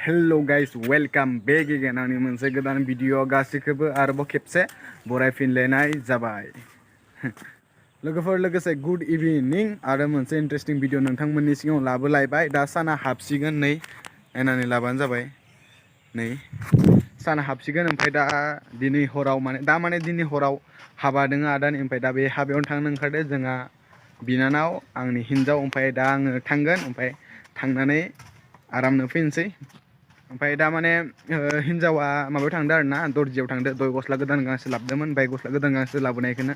Hello guys, welcome back again आंनि मोनसे गोदान भिडिअ गासिखौबो आरोबाव खेबसे बरायफिनलायनाय जाबाय लोगोसे गुड इभिनिं आरो मोनसे इन्टारेस्टिं भिडिअ नोंथांमोननि सिगाङाव लाबोलायबाय दा साना हाबसिगोन नै नायनानै लाबानो जाबाय नै साना हाबसिगोन ओमफ्राय दा दिनै हराव माने दिनै हराव हाबा दोङो आदानि ओमफ्राय दा बे हाबायावनो थांनो ओंखारदो जोंहा बिनानाव आंनि हिन्जाव ओमफ्राय दा आङो थांगोन ओमफ्राय थांनानै आरामनो फैनोसै ओमफ्राय दा माने हिन्जावा माबायाव थांदो आरो ना दर्जियाव थांदो दय गस्ला गोदान गांसे लाबोदोंमोन ओमफ्राय गस्ला गोदान गांसे लाबोनायखौनो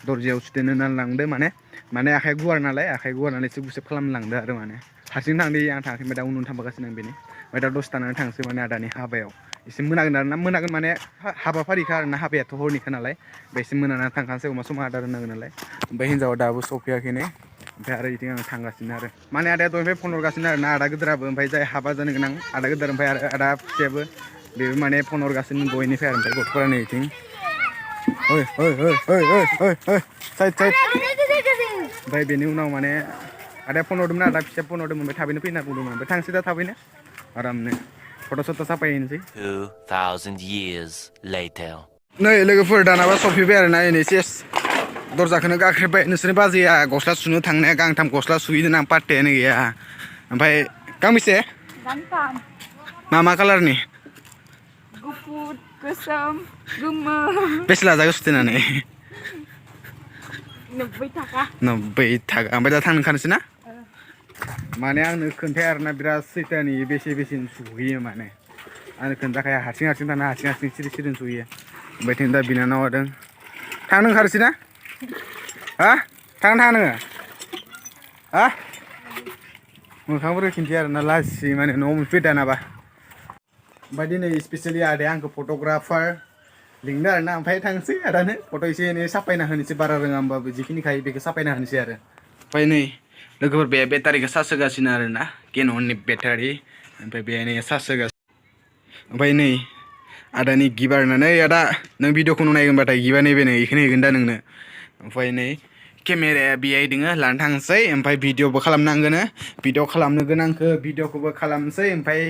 दर्जियाव सुथेनो होननानै लांदो माने आखाइ गुवार नालाय आखाइ गुवारनानै एसे गुसेब खालामनो लांदो आरो माने हारसिं थांदो आं थाङाखै ओमफ्राय दा उनाव थांफागासिनो आं बेनि ओमफ्राय दा दसे थानानै थांसै माने आदानि हाबायाव एसे मोनागोन आरो ना मोनागोन माने हाबाफारिखा आरो ना हाबायाथ' हरनिखा नालाय ओमफ्राय एसे मोनानानै थांखानोसै अमा समा आदार होनांगोन नालाय ओमफ्राय हिन्जावा दाबो सफैयाखैनो ओमफ्राय आरो इथिं आं थांगासिनो आरो माने आदाया दहायनिफ्राय फन हरगासिनो आरो ना आदा गिदिराबो ओमफ्राय जाय हाबा जानो गोनां आदा गिदिर ओमफ्राय आदा फिसायाबो बेबो माने फन हरगासिनो दहायनिफ्राय आरो ओमफ्राय गथ'फोरा नै इथिं साइड ओमफ्राय बेनि उनाव माने आदाया फन हरदोंमोन आदा फिसाया फन हरदोंमोन ओमफ्राय थाबैनो फैना बुंदोंमोन ओमफ्य थांसै दा थाबैनो आरामनो फट' सट' साफायहैनोसै 2000 years later नै लोगोफोर दानाबा सफैबाय आरो ना सेस दरजाखौनो गाख्रेबबाय नोंसोरनि बाजैया गस्ला सुनो थांनाया गांथाम गस्ला सुहैदों आं पात्तायानो गैया ओमफ्राय गांबेसे मा कालारनि गुफुर गोसोम गोमो बेसे लाजागौ सुथेनानै 90 थाखा ओमफ्राय दा थांनो ओंखारनोसै ना माने आंनो खोन्थाया आरोना बिराद सैथानि बेसे सुहैयो माने आंनो खोन्थाखाया हारसिं थाना हारसिं सिरि सुहैयो ओमफ्राय थिं दा बिनानावा दों थांनो ओंखारसै ना हा थाङा नोङो हा मोखांफोरखौ खिन्थिया आरोना लासि माने न'आव मोनफैयो दानाबा ओमफ्राय दिनै स्पेसियेलि आदाया आंखौ फट'ग्राफार लिंदों आरोना ओमफ्राय थांसै आदानो फट' एसे एनै साफायना होनोसै बारा रोङा होमबाबो जिखिनि खायो बेखौ साफायना होनोसै आरो ओमफ्राय नै लोगोफोर बे बेटारिखौ चार्ज होगासिनो आरोना केनननि बेटारि ओमफ्राय बेहायनो चार्ज होगासिनो ओमफ्राय नै आदानि गिबार होननानै आदा नों भिडिअखौ नायगोनबाथाय गिबा नैबे नै बेखौनो होगोन दा नोंनो ओमफ्राय नै केमेराया बेहाय दोङो लानो थांसै ओमफ्राय भिडिअबो खालामनांगोन भिडिअ खालामनो गोनांखौ भिडिअखौबो खालामसै ओमफ्राय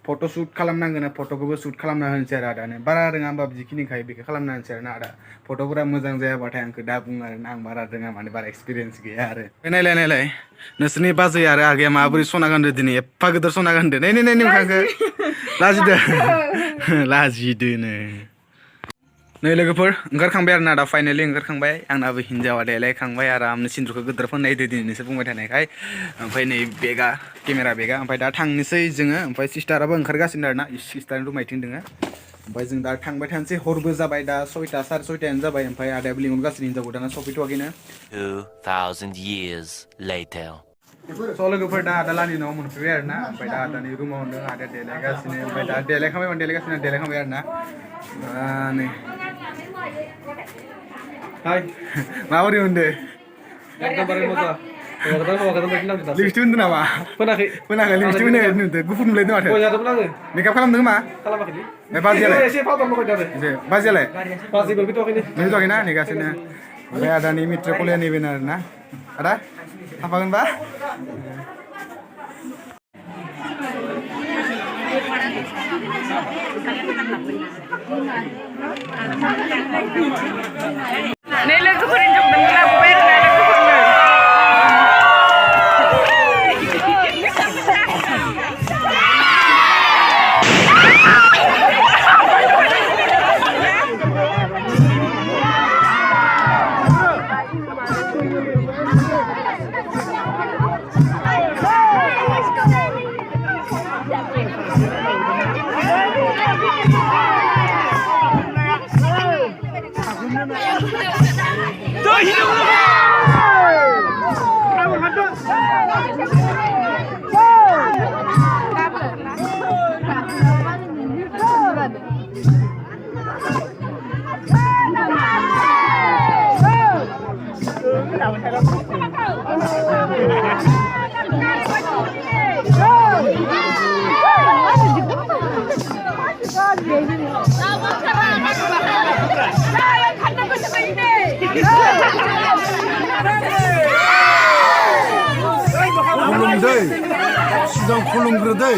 फट' शुट खालामनांगोन फट'खौबो शुट खालामना होनोसै आरो आदानो बारा रोङा होमबाबो जिखिनि खायो बेखौ खालामना होनोसै आरो ना आदा फट'फोरा मोजां जायाबाथाय आंखौ दा बुङो आरो ना आं बारा रोङा माने बारा एक्सपिरियेन्स गैया आरो नायलाय नोंसोरनि बाजै आरो आगैया माबोरै सना गानदो दिनै एफा गिदिर सना गानदो नै मोखांखौ लाजिदोनो नै लोगोफोर ओंखारखांबाय आरो ना दा फाइनालि ओंखारखांबाय आंनाबो हिन्जावा देलायखांबाय आरामनो सिन्दुरखौ गिदिर फोननायदो दिनै नोंसोर बुंबाय थानायखाय ओमफ्राय नै बेगा केमेरा बेगा ओमफ्राय दा थांनोसै जोङो ओमफ्राय सिस्टाराबो ओंखारगासिनो आरो ना सिस्टारनि रुमायथिं दोङो ओमफ्राय जों दा थांबाय थानोसै हरबो जाबाय दा 6टा 6:30 जाबाय ओमफ्राय आदायाबो लिंहरगासिनो हिन्जावखौ दाना सफैथ'वाखैनो 2000 years later स' लोगोफोर दा आदा लानि न'आव मोनफैबाय आरो ना ओमफ्राय दा आदानि रुमाव होनदों आदाया देलायगासिनो ओमफ्राय दा देलायखांबाय आरो ना नै हाय माबोरै मोनदो एकदमबारे मोजां लिपस्टिक होनदों नामा फोनाखै लिपस्टिक होनो नुदो गुफुर नुलायदों माथो जादोंमोन आङो मेकआप खालामदों मा खालामाखै बाजियालाय एसे पाउडार लगायदों आरो बाजियालाय बाजिबो फैथ'वाखैनो ना नेगासिनो ओमफ्राय आदानि मिट्रपलिया नैबेनो आरो ना आदा थांफागोनबा नै लोगोफोरनि जोबदों लाबोबाय आरो ना Kulung दै सिगां खुलुमग्रो दै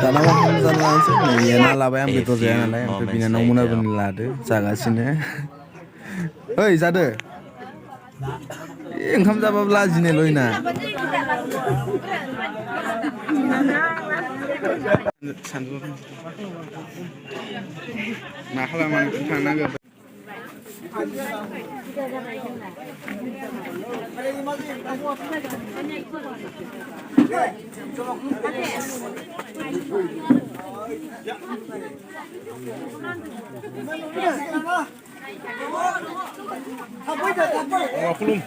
दाना मा खालामनो लानोसै नै ना लाबाय आं बेदर जाया नालाय ओमफ्राय बिनानाव मोनाबो लादो जागासिनो ओइ जादो ओंखाम जाबाबो लाजिनायल' इना मा खालामनानै थांनांगौ Kulum.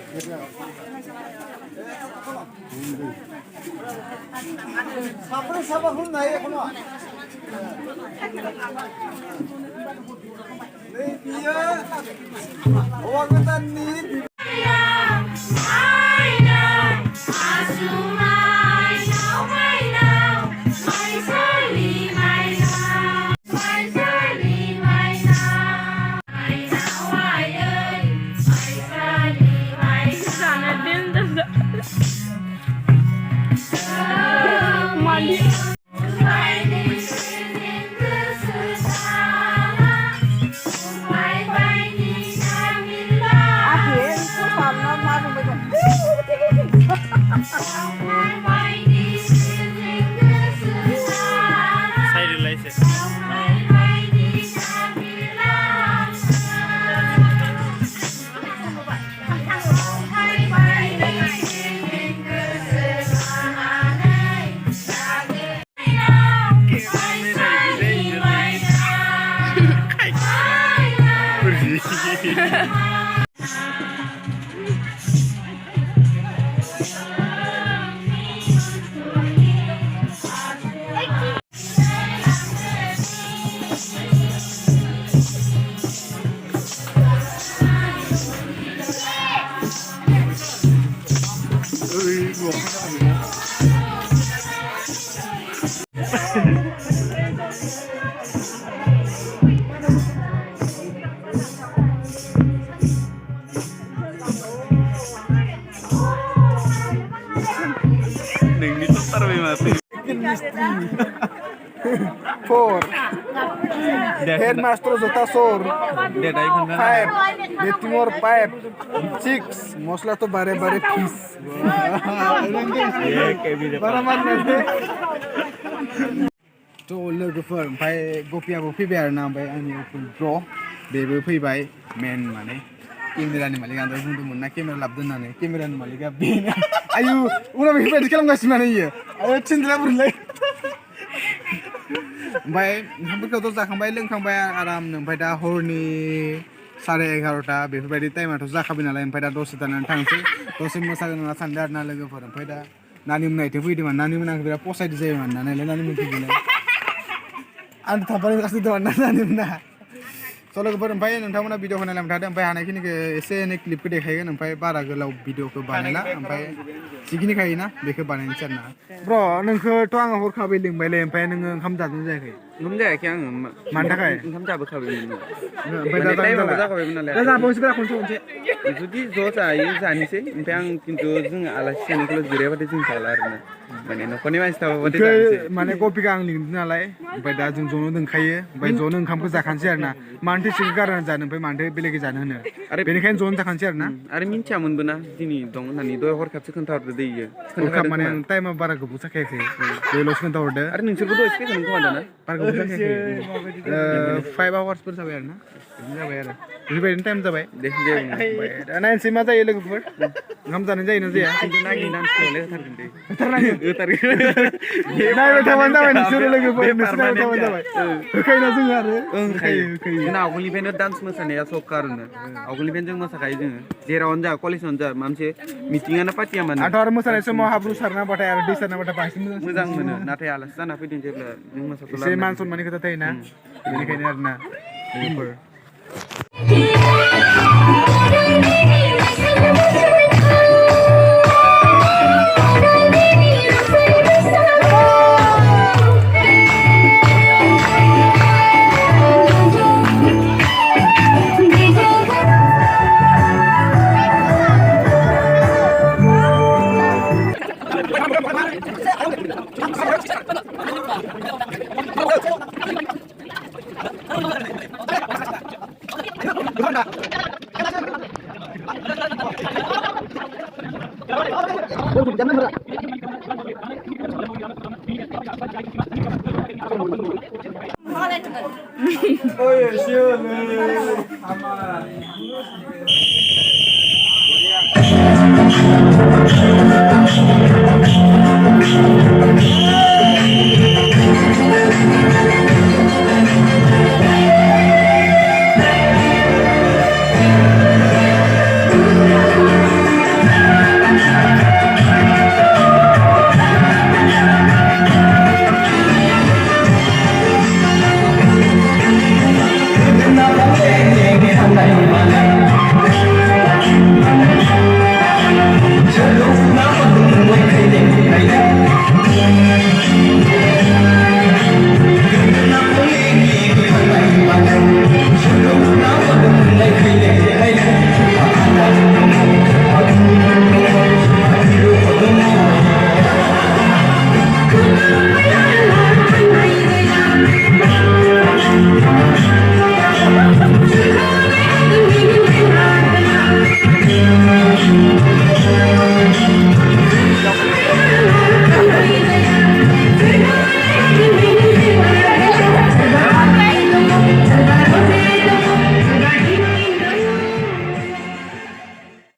Four. Headmaster Zota Sor. Five. Detimor five. Six. Mosla to bare bare fish. Bara mana deh. To लोगोफोर ओमफ्राय गपियाबो फैबाय आरो ना ओमफ्राय आंनि ब्र बेबो फैबाय मेन माने केमेरानि मालिक आं बुंदोंमोन ना केमेरा लाबोदो होननानै केमेरानि मालिकआ बेनो आयु उनाव बेफोरबायदि खालामगासिनो माने इयो आरो थिनद्रा बुरलाय ओमफ्राय ओंखामफोरखौथ' जाखांबाय लोंखांबाय आरामनो ओमफ्राय दा हरनि 11:30 बेफोरबायदि टाइमाथ' जाखाबाय नालाय ओमफ्राय दा दसे थानानै थांसै दसे मोसागोन होनना सानदों आरो ना लोगोफोर ओमफ्राय दा नानि मोननायथिं फैदोंमोन नानि मोननांखौ बिराद पसायदि जायोमोन नालाय नानि मोनथिगोन आं थांफानो गासिनो दं नानि मोना स' लोगोफोर ओमफ्राय नोंथांमोना भिडिअखौ नायलांबाय थादों ओमफ्राय हानायखिनिखौ एसे एनै क्लिपखौ देखायगोन ओमफ्राय बारा गोलाव भिडिअखौ बानायला ओमफ्राय जिखिनि खायोना बेखौ बानायनोसै आरो ना ब्र' नोंखौथ' आङो हरखाबै लिंबायलै ओमफ्राय नोङो ओंखाम जादों जायाखै ओंखाम जायाखै आङो मानि थाखाय ओंखाम जाबोखाबायमोन ओमफ्राय दा टाइमाबो जाला जाखाबायमोन नालाय दा जाबावनोसै खनसे जुदि ज' जायो जानोसै ओमफ्राय आं खिन्थु जोङो आलासि जानायखौल' जिरायबाथाय जों जाला आरोना माने न'खरनि मानसि थाबाथाय जानोसै माने कपिका आं लिंदों नालाय ओमफ्राय दा जों ज'नो दोनखायो ओमफ्राय ज'नो ओंखामखौ जाखानोसै आरो ना मानोथो सिखौ गारनानै जानो ओमफ्य मानोथो बेलेगै जानो होनो बेनिखायनो ज'नो जाखानोसै आरो ना आरो मिन्थियामोनबो ना दिनै दं होननानै दहाय हरखाबसो खोन्थाहरदो दै इयो हरखाब माने टाइमा बारा गोबाव जाखायाखै बेल'सो खोन्थाहरदो आरो नोंसोरबो दहायसो फैखादों खोमा दाना बारा गोबाव जाखायाखै 5 आवार्सफोर जाबाय आरो ना बिदिनो जाबाय आरो बेफोरबायदिनो टाइम जाबाय दे जेबो नङा ओमफ्राय दा नायनोसै मा जायो लोगोफोर ओंखाम जानाय जायोना जाया खिन्थु नागिर डान्सखौलाय होथारगोन दे नायबाय थाबानो जाबाय नोंसोरो लोगोफोर नोंसोर नायबाय थाबानो जाबाय होखायोना जोङो आरो होखायो जोंना आवगोलनिफ्रायनो डान्स मोसानाया सखखा आरोना आवगोलनिफ्रायनो जों मोसाखायो जोङो जेरावनो जा कलेजावनो जा माबा मोनसे मिटिङानो पार्टिया मानो आंथ' आरो मोसानाय समाव हाब्रु सारनाबाथाय आरो दै सारनाबाथाय बांसिन मोजां मोनो नाथाय आलासि जाना फैदों जेब्ला जों मोसाथ'ला एसे मान सनमाननि खोथा थायोना बेनिखायनो आरोना लोगोफोर